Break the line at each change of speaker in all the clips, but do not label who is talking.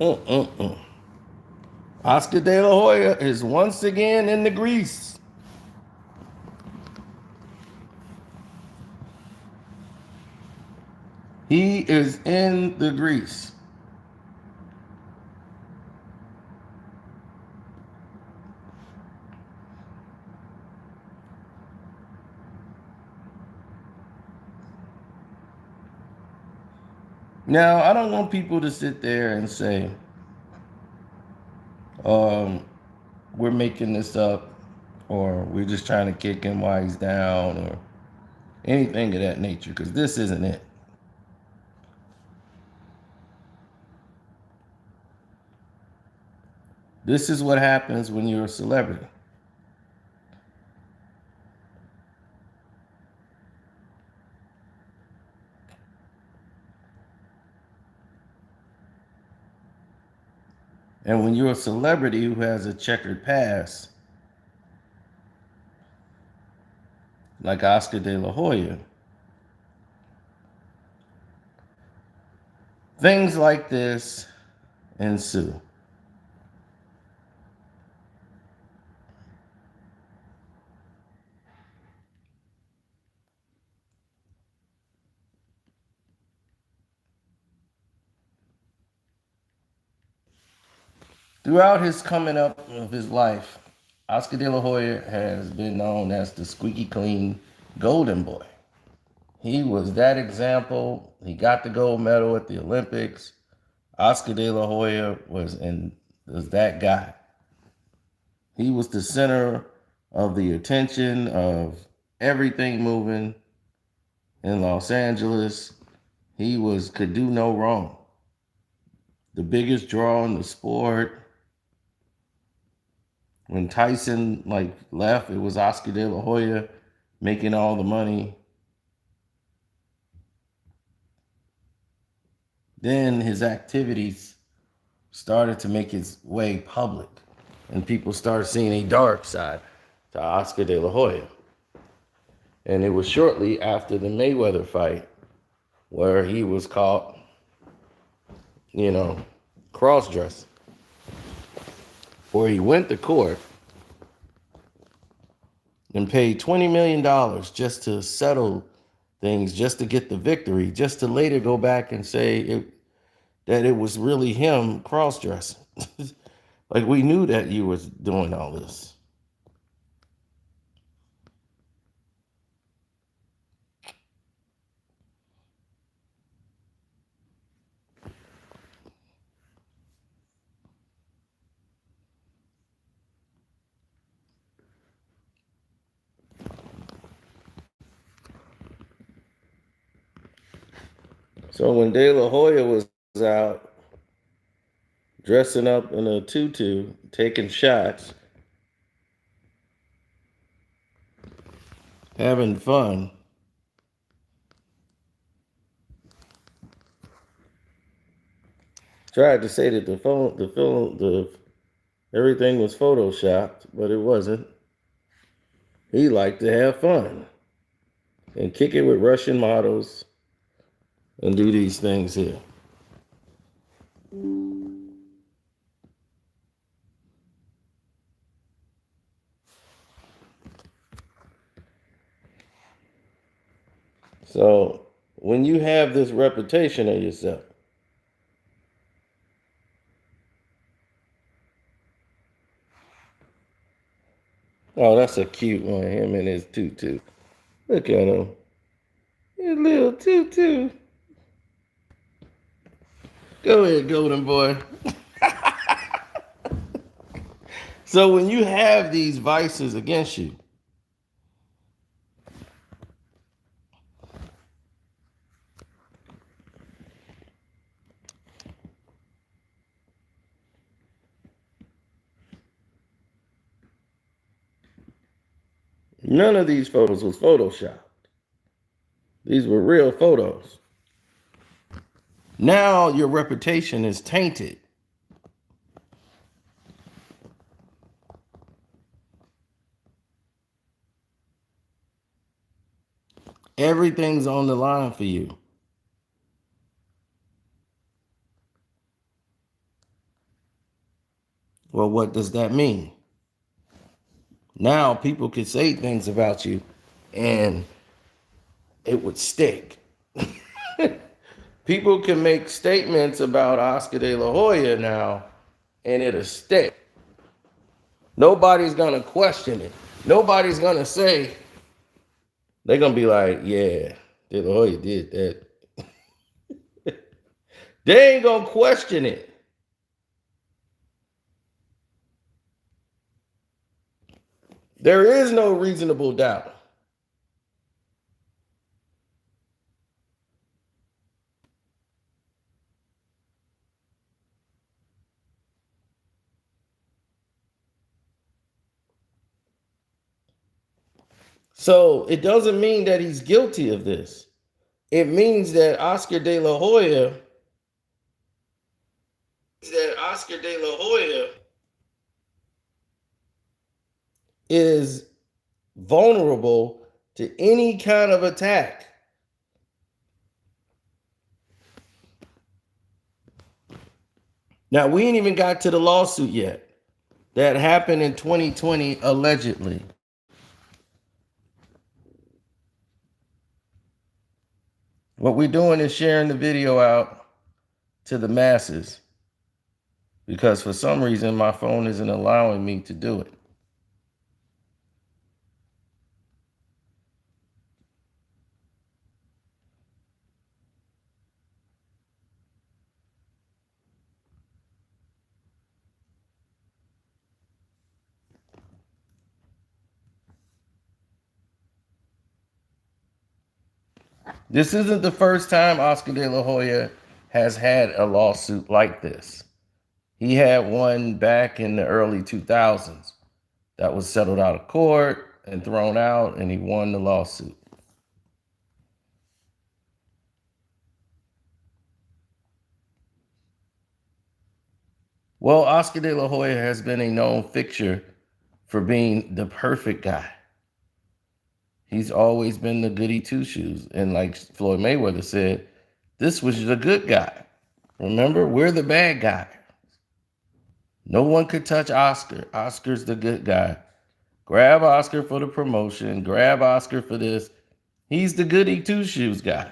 Mm-mm-mm. Oscar De La Hoya is once again in the grease. He is in the grease. Now, I don't want people to sit there and say, um, we're making this up, or we're just trying to kick him while he's down, or anything of that nature, because this isn't it. This is what happens when you're a celebrity. And when you're a celebrity who has a checkered past, like Oscar De La Hoya, things like this ensue. Throughout his coming up of his life, Oscar De La Hoya has been known as the squeaky clean golden boy. He was that example. He got the gold medal at the Olympics. Oscar De La Hoya was that guy. He was the center of the attention of everything moving in Los Angeles. He could do no wrong. The biggest draw in the sport. When Tyson left, it was Oscar De La Hoya making all the money. Then his activities started to make its way public, and people started seeing a dark side to Oscar De La Hoya. And it was shortly after the Mayweather fight where he was caught, you know, cross dressing, where he went to court and paid $20 million just to settle things, just to get the victory, just to later go back and say that it was really him cross dressing. Like, we knew that you was doing all this. So when De La Hoya was out dressing up in a tutu, taking shots, having fun, tried to say that the everything was photoshopped, but it wasn't. He liked to have fun and kick it with Russian models and do these things here. So when you have this reputation of yourself, oh, that's a cute one. Him and his tutu. Look at him. His little tutu. Go ahead, golden boy. So when you have these vices against you, none of these photos was photoshopped. These were real photos. Now your reputation is tainted. Everything's on the line for you. Well, what does that mean? Now people could say things about you and it would stick. People can make statements about Oscar De La Hoya now and it'll stick. Nobody's gonna question it. Nobody's gonna say, they're gonna be like, yeah, De La Hoya did that. They ain't gonna question it. There is no reasonable doubt. So it doesn't mean that he's guilty of this. It means that Oscar De La Hoya is vulnerable to any kind of attack. Now, we ain't even got to the lawsuit yet. That happened in 2020, allegedly. What we're doing is sharing the video out to the masses because for some reason my phone isn't allowing me to do it. This isn't the first time Oscar De La Hoya has had a lawsuit like this. He had one back in the early 2000s that was settled out of court and thrown out, and he won the lawsuit. Well, Oscar De La Hoya has been a known fixture for being the perfect guy. He's always been the goody two shoes. And like Floyd Mayweather said, this was the good guy. Remember, we're the bad guy. No one could touch Oscar. Oscar's the good guy. Grab Oscar for the promotion. Grab Oscar for this. He's the goody two shoes guy.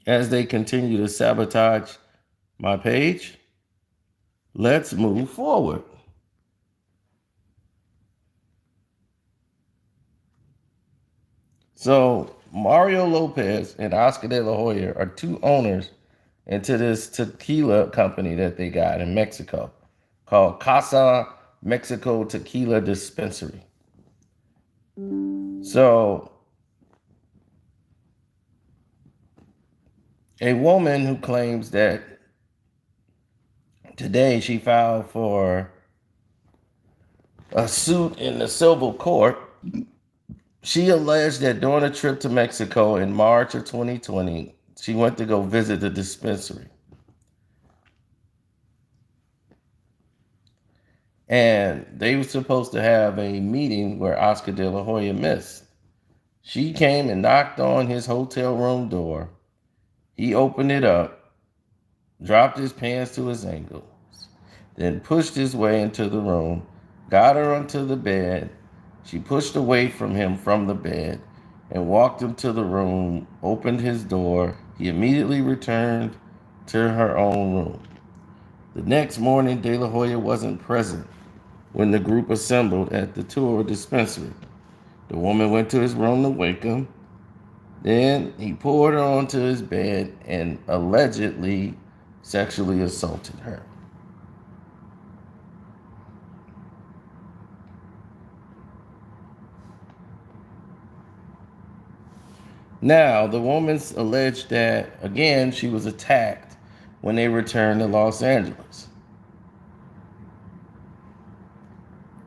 As they continue to sabotage my page, let's move forward. So Mario Lopez and Oscar De La Hoya are two owners into this tequila company that they got in Mexico called Casa Mexico Tequila Dispensary. So a woman who claims that today she filed for a suit in the civil court. She alleged that during a trip to Mexico in March of 2020, she went to go visit the dispensary. And they were supposed to have a meeting where Oscar De La Hoya missed. She came and knocked on his hotel room door. He opened it up, dropped his pants to his ankles, then pushed his way into the room, got her onto the bed. She pushed away from him from the bed and walked him to the room, opened his door. He immediately returned to her own room. The next morning, De La Hoya wasn't present when the group assembled at the tour dispensary. The woman went to his room to wake him. Then he poured her onto his bed and allegedly sexually assaulted her. Now, the woman's alleged that, again, she was attacked when they returned to Los Angeles.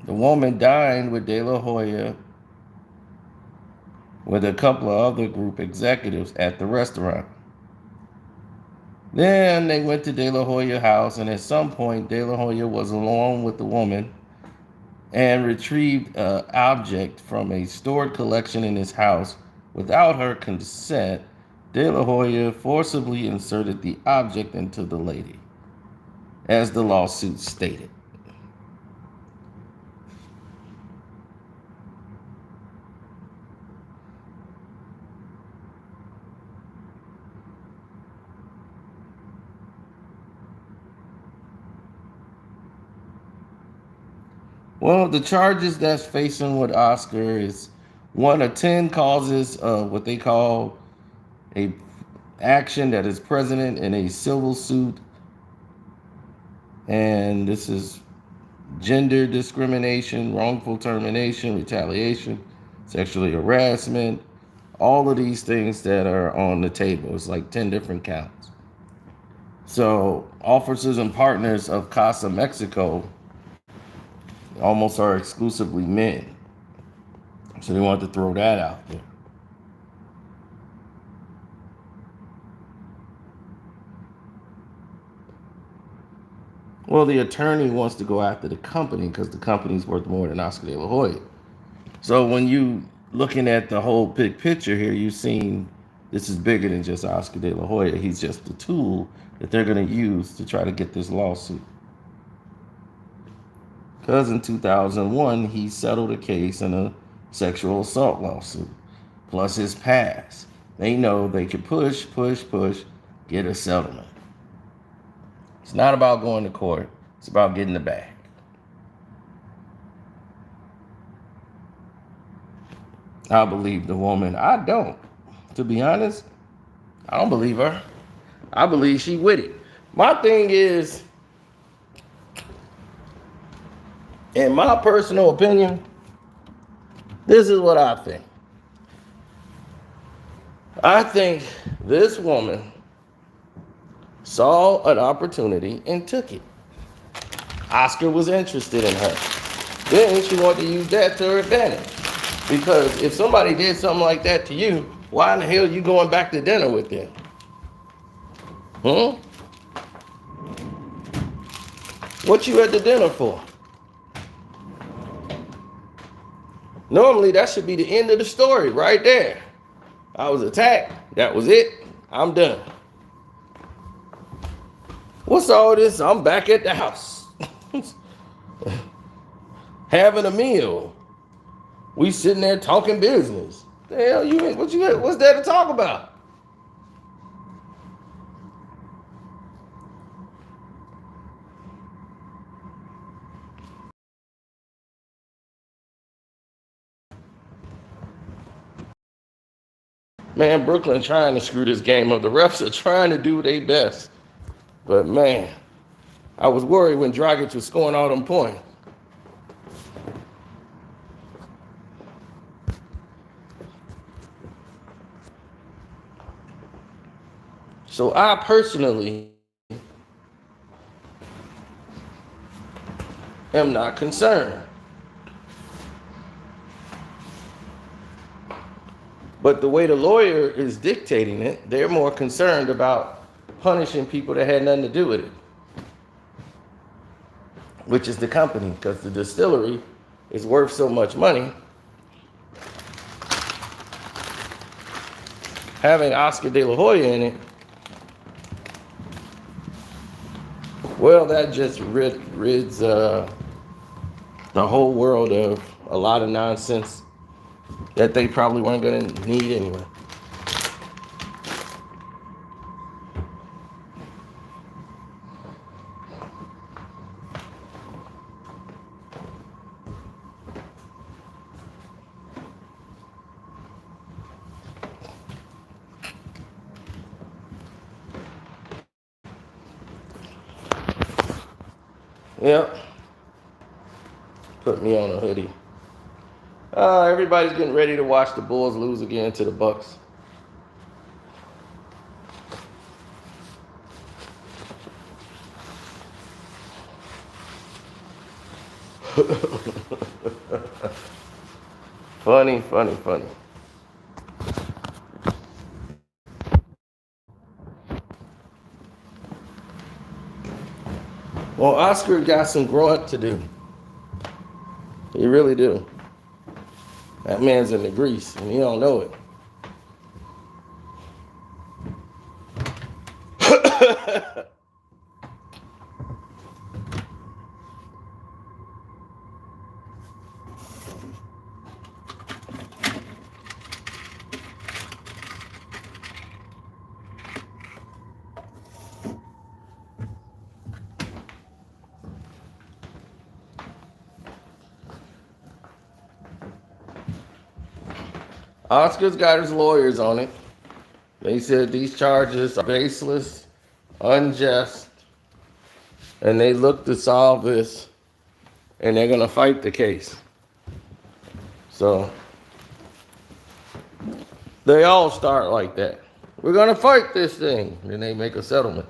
The woman dined with De La Hoya with a couple of other group executives at the restaurant. Then they went to Delahoya house, and at some point, Delahoya was alone with the woman and retrieved an object from a stored collection in his house without her consent. De La Hoya forcibly inserted the object into the lady, as the lawsuit stated. Well, the charges that's facing with Oscar is one of 10 causes of what they call a action that is present in a civil suit, and this is gender discrimination, wrongful termination, retaliation, sexually harassment, all of these things that are on the table. It's like 10 different counts. So, officers and partners of Casa Mexico almost are exclusively men. So, they want to throw that out there. Well, the attorney wants to go after the company because the company's worth more than Oscar De La Hoya. So when you looking at the whole big picture here, you've seen this is bigger than just Oscar De La Hoya. He's just a tool that they're going to use to try to get this lawsuit. Because in 2001, he settled a case in a sexual assault lawsuit, plus his past. They know they can push, get a settlement. It's not about going to court. It's about getting the bag. I believe the woman. I don't. To be honest, I don't believe her. I believe she with it. My thing is, in my personal opinion, this is what I think. I think this woman saw an opportunity and took it. Oscar was interested in her. Then she wanted to use that to her advantage. Because if somebody did something like that to you, why in the hell are you going back to dinner with them? Hmm? What you at the dinner for? Normally that should be the end of the story right there. I was attacked. That was it. I'm done. What's all this? I'm back at the house. Having a meal. We sitting there talking business. The hell what's there to talk about? Man, Brooklyn trying to screw this game up. The refs are trying to do their best. But man, I was worried when Dragic was scoring all them points. So I personally am not concerned. But the way the lawyer is dictating it, they're more concerned about punishing people that had nothing to do with it, which is the company, because the distillery is worth so much money. Having Oscar De La Hoya in it, well, that just rids the whole world of a lot of nonsense that they probably weren't going to need anyway. Yep. Put me on a hoodie. Everybody's getting ready to watch the Bulls lose again to the Bucks. Funny. Well, Oscar got some growing to do. He really do. That man's in the grease, and he don't know it. Oscar's got his lawyers on it. They said these charges are baseless, unjust, and they look to solve this, and they're going to fight the case. So they all start like that. We're going to fight this thing. Then they make a settlement.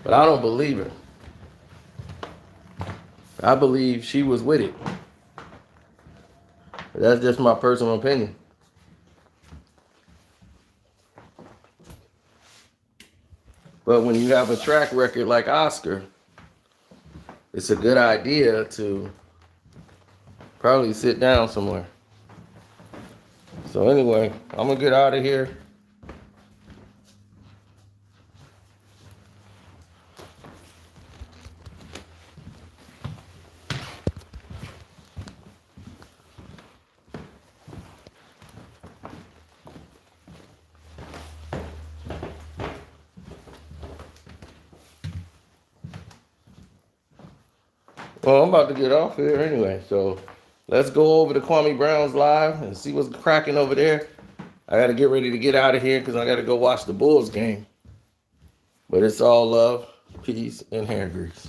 But I don't believe her. I believe she was with it. That's just my personal opinion. But when you have a track record like Oscar, it's a good idea to probably sit down somewhere. So anyway, I'm going to get out of here. Well, I'm about to get off here anyway, so let's go over to Kwame Brown's live and see what's cracking over there. I got to get ready to get out of here because I got to go watch the Bulls game. But it's all love, peace, and hair grease.